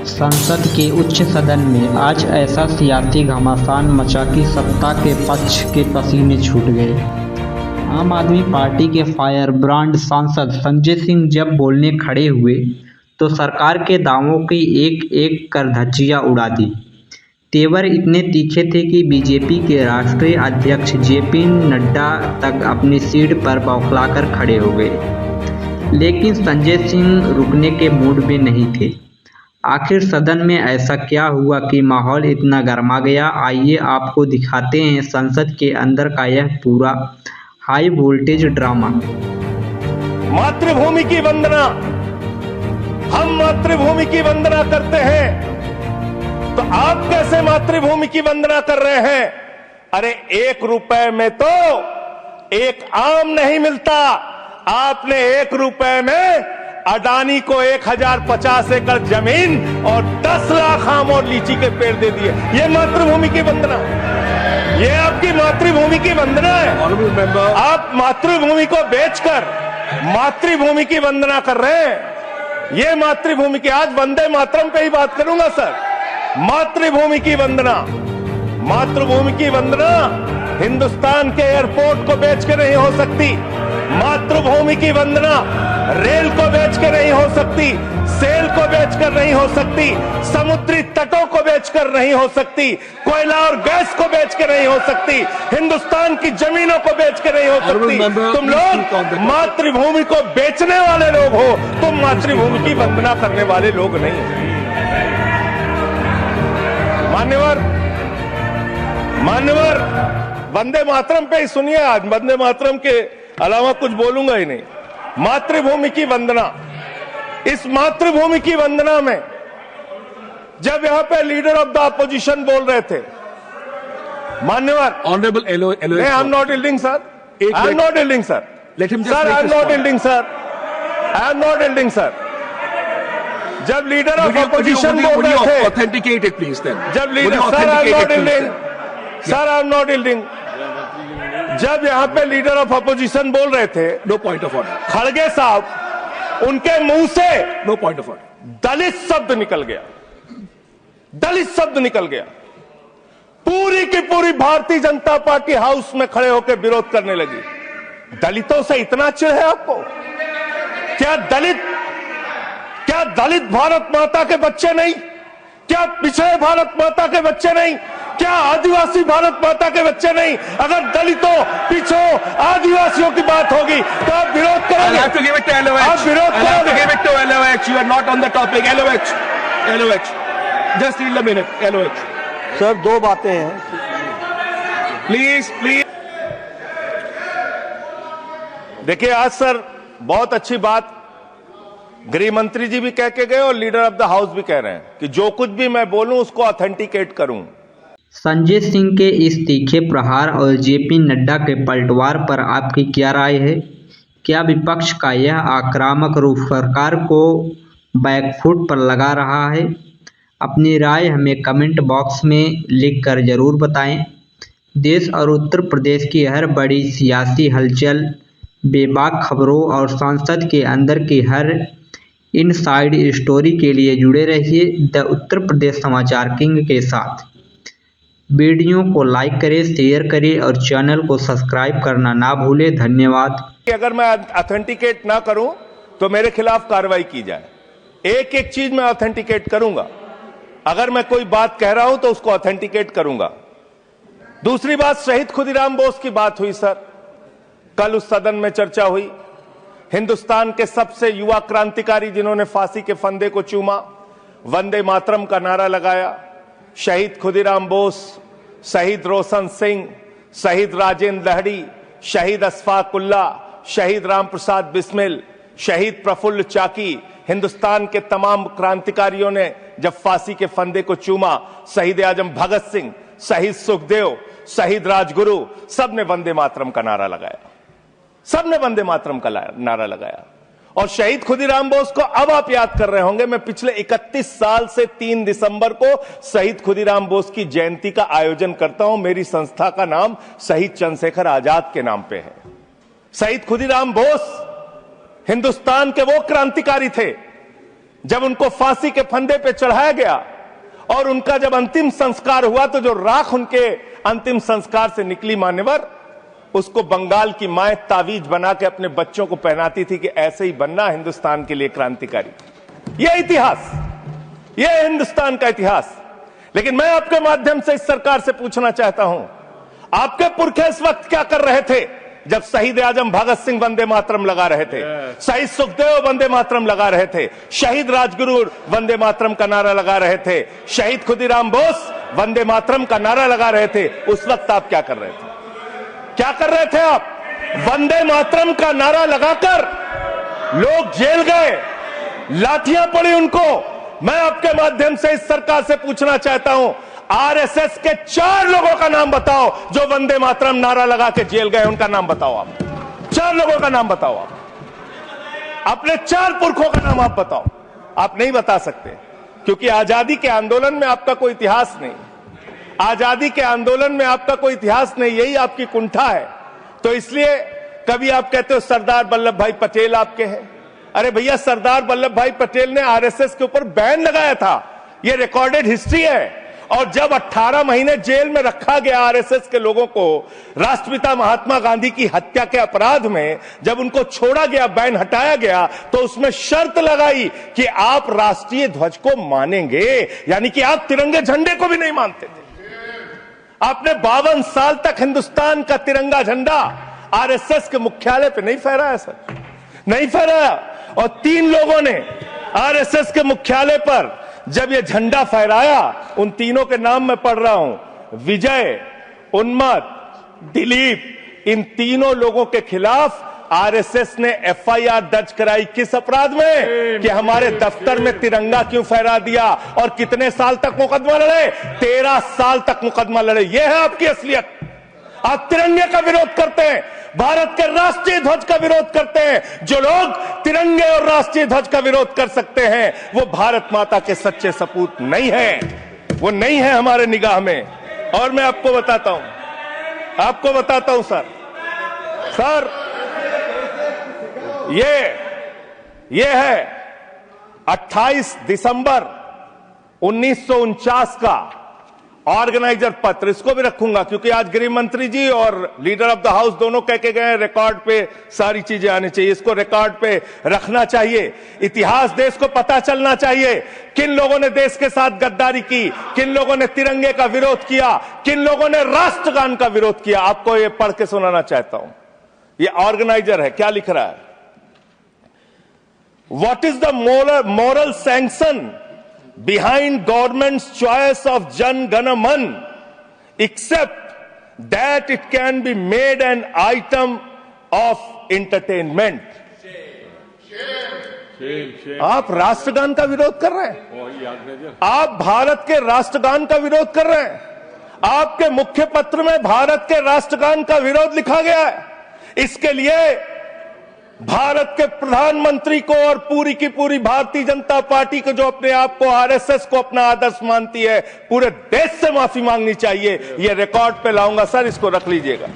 संसद के उच्च सदन में आज ऐसा सियासी घमासान मचा कि सत्ता के पक्ष के पसीने छूट गए। आम आदमी पार्टी के फायर ब्रांड सांसद संजय सिंह जब बोलने खड़े हुए तो सरकार के दावों की एक एक कर धज्जियां उड़ा दी। तेवर इतने तीखे थे कि बीजेपी के राष्ट्रीय अध्यक्ष जेपी नड्डा तक अपनी सीट पर बौखलाकर खड़े हो गए। लेकिन संजय सिंह रुकने के मूड में नहीं थे। आखिर सदन में ऐसा क्या हुआ कि माहौल इतना गर्मा गया? आइए आपको दिखाते हैं संसद के अंदर का यह पूरा हाई वोल्टेज ड्रामा। मातृभूमि की वंदना, हम मातृभूमि की वंदना करते हैं, तो आप कैसे मातृभूमि की वंदना कर रहे हैं? अरे 1 रुपए में तो एक आम नहीं मिलता। आपने 1 रुपए में अडानी को 1050 एकड़ जमीन और 10 लाख आम और लीची के पेड़ दे दिए। ये मातृभूमि की वंदना, ये आपकी मातृभूमि की वंदना है। आप मातृभूमि को बेचकर मातृभूमि की वंदना कर रहे हैं। ये मातृभूमि की, आज वंदे मातरम पे ही बात करूंगा सर। मातृभूमि की वंदना, मातृभूमि की वंदना हिंदुस्तान के एयरपोर्ट को बेच के नहीं हो सकती। मातृभूमि की वंदना रेल को बेच के नहीं हो सकती, सेल को बेचकर नहीं हो सकती, समुद्री तटों को बेचकर नहीं हो सकती, कोयला और गैस को बेच के नहीं हो सकती, हिंदुस्तान की जमीनों को बेच के नहीं हो सकती। तुम लोग मातृभूमि को बेचने वाले लोग हो, तुम मातृभूमि की वंदना करने वाले लोग नहीं हो। मान्यवर, वंदे मातरम पे ही सुनिए। आज वंदे मातरम के अलावा कुछ बोलूंगा ही नहीं। मातृभूमि की वंदना, इस मातृभूमि की वंदना में जब यहां पे लीडर ऑफ द अपोजिशन बोल रहे थे, मान्यवर, honourable I am not yielding sir, I am not yielding sir, sir I am not yielding sir, I am not yielding sir. जब लीडर ऑफ अपोजिशन बोल रहे थे, ऑथेंटिकेट इट प्लीज देन। जब leader, sir I am not yielding, sir I am not yielding. जब यहां पे leader of opposition बोल रहे थे, नो पॉइंट ऑफ ऑर्डर, खड़गे साहब, उनके मुंह से नो पॉइंट ऑफ ऑर्डर, दलित शब्द निकल गया, दलित शब्द निकल गया। पूरी की पूरी भारतीय जनता पार्टी हाउस में खड़े होकर विरोध करने लगी। दलितों से इतना चिढ़ है आपको? क्या दलित भारत माता के बच्चे नहीं? क्या पिछड़े भारत माता के बच्चे नहीं? क्या आदिवासी भारत माता के बच्चे नहीं? अगर दलितों, पिछड़ों, आदिवासियों की बात होगी तो आप विरोध करोगे? आप विरोध करोगे? You are not on the topic. LOH. Just yield a minute. LOH. Sir 2 बातें हैं, Please. देखिए आज सर बहुत अच्छी बात गृह मंत्री जी भी कह के गए और लीडर ऑफ द हाउस भी कह रहे हैं कि जो कुछ भी मैं बोलूं उसको ऑथेंटिकेट करूं। संजय सिंह के इस तीखे प्रहार और जेपी नड्डा के पलटवार पर आपकी क्या राय है? क्या विपक्ष का यह आक्रामक रूप सरकार को बैकफुट पर लगा रहा है? अपनी राय हमें कमेंट बॉक्स में लिखकर जरूर बताएं। देश और उत्तर प्रदेश की हर बड़ी सियासी हलचल, बेबाक खबरों और संसद के अंदर की हर इनसाइड स्टोरी के लिए जुड़े रहिए द उत्तर प्रदेश समाचार किंग के साथ। वीडियो को लाइक करें, शेयर करें और चैनल को सब्सक्राइब करना ना भूलें। धन्यवाद। अगर मैं ऑथेंटिकेट ना करूं तो मेरे खिलाफ कार्रवाई की जाए। एक एक चीज मैं ऑथेंटिकेट करूंगा। अगर मैं कोई बात कह रहा हूं तो उसको ऑथेंटिकेट करूंगा। दूसरी बात, शहीद खुदीराम बोस की बात हुई सर, कल उस सदन में चर्चा हुई। हिंदुस्तान के सबसे युवा क्रांतिकारी जिन्होंने फांसी के फंदे को चूमा, वंदे मातरम का नारा लगाया, शहीद खुदीराम बोस, शहीद रोशन सिंह, शहीद राजेंद्र लहड़ी, शहीद अशफाक उल्ला, शहीद राम प्रसाद बिस्मिल, शहीद प्रफुल्ल चाकी, हिंदुस्तान के तमाम क्रांतिकारियों ने जब फांसी के फंदे को चूमा, शहीद आजम भगत सिंह, शहीद सुखदेव, शहीद राजगुरु, सबने वंदे मातरम का नारा लगाया, सबने वंदे मातरम का नारा लगाया। और शहीद खुदीराम बोस को अब आप याद कर रहे होंगे, मैं पिछले 31 साल से 3 दिसंबर को शहीद खुदीराम बोस की जयंती का आयोजन करता हूं। मेरी संस्था का नाम शहीद चंद्रशेखर आजाद के नाम पे है। शहीद खुदीराम बोस हिंदुस्तान के वो क्रांतिकारी थे जब उनको फांसी के फंदे पे चढ़ाया गया और उनका जब अंतिम संस्कार हुआ तो जो राख उनके अंतिम संस्कार से निकली मान्यवर, उसको बंगाल की माए तावीज बना के अपने बच्चों को पहनाती थी कि ऐसे ही बनना हिंदुस्तान के लिए क्रांतिकारी। यह इतिहास, यह हिंदुस्तान का इतिहास। लेकिन मैं आपके माध्यम से इस सरकार से पूछना चाहता हूं, आपके पुरखे इस वक्त क्या कर रहे थे जब शहीद आजम भगत सिंह वंदे मातरम लगा रहे थे, शहीद सुखदेव वंदे मातरम लगा रहे थे, शहीद राजगुरु वंदे मातरम का नारा लगा रहे थे, शहीद खुदीराम बोस वंदे मातरम का नारा लगा रहे थे। उस वक्त आप क्या कर रहे थे? क्या कर रहे थे आप? वंदे मातरम का नारा लगाकर लोग जेल गए, लाठियां पड़ी उनको। मैं आपके माध्यम से इस सरकार से पूछना चाहता हूं, आरएसएस के 4 लोगों का नाम बताओ जो वंदे मातरम नारा लगा के जेल गए, उनका नाम बताओ आप। 4 लोगों का नाम बताओ आप, अपने 4 पुरखों का नाम आप बताओ। आप नहीं बता सकते क्योंकि आजादी के आंदोलन में आपका कोई इतिहास नहीं, आजादी के आंदोलन में आपका कोई इतिहास नहीं, यही आपकी कुंठा है। तो इसलिए कभी आप कहते हो सरदार वल्लभ भाई पटेल आपके हैं। अरे भैया, सरदार वल्लभ भाई पटेल ने आरएसएस के ऊपर बैन लगाया था, यह रिकॉर्डेड हिस्ट्री है। और जब 18 महीने जेल में रखा गया आरएसएस के लोगों को राष्ट्रपिता महात्मा गांधी की हत्या के अपराध में, जब उनको छोड़ा गया, बैन हटाया गया, तो उसमें शर्त लगाई कि आप राष्ट्रीय ध्वज को मानेंगे, यानी कि आप तिरंगे झंडे को भी नहीं मानते थे। आपने 52 साल तक हिंदुस्तान का तिरंगा झंडा आरएसएस के मुख्यालय पे नहीं फहराया सर, नहीं फहराया। और 3 लोगों ने आरएसएस के मुख्यालय पर जब ये झंडा फहराया, उन तीनों के नाम मैं पढ़ रहा हूं, विजय, उन्मत, दिलीप, इन तीनों लोगों के खिलाफ आरएसएस ने एफआईआर दर्ज कराई। किस अपराध में? कि हमारे दफ्तर में तिरंगा क्यों फहरा दिया। और कितने साल तक मुकदमा लड़े? 13 साल तक मुकदमा लड़े। यह है आपकी असलियत। आप तिरंगे का विरोध करते हैं, भारत के राष्ट्रीय ध्वज का विरोध करते हैं। जो लोग तिरंगे और राष्ट्रीय ध्वज का विरोध कर सकते हैं, वो भारत माता के सच्चे सपूत नहीं है, वो नहीं है हमारे निगाह में। और मैं आपको बताता हूं सर, ये है 28 दिसंबर 1949 का ऑर्गेनाइजर पत्र। इसको भी रखूंगा क्योंकि आज गृह मंत्री जी और लीडर ऑफ द हाउस दोनों कह के गए रिकॉर्ड पे सारी चीजें आनी चाहिए, इसको रिकॉर्ड पे रखना चाहिए। इतिहास देश को पता चलना चाहिए, किन लोगों ने देश के साथ गद्दारी की, किन लोगों ने तिरंगे का विरोध किया, किन लोगों ने राष्ट्रगान का विरोध किया। आपको ये पढ़ के सुनाना चाहता हूं, ये ऑर्गेनाइजर है, क्या लिख रहा है? What is the moral sanction behind government's choice of Jan Gana Man, except that it can be made an item of entertainment? आप राष्ट्रगान का विरोध कर रहे हैं, आप भारत के राष्ट्रगान का विरोध कर रहे हैं। आपके मुख्य पत्र में भारत के राष्ट्रगान का विरोध लिखा गया है। इसके लिए भारत के प्रधानमंत्री को और पूरी की पूरी भारतीय जनता पार्टी को, जो अपने आप को आरएसएस को अपना आदर्श मानती है, पूरे देश से माफी मांगनी चाहिए। यह रिकॉर्ड पे लाऊंगा सर, इसको रख लीजिएगा।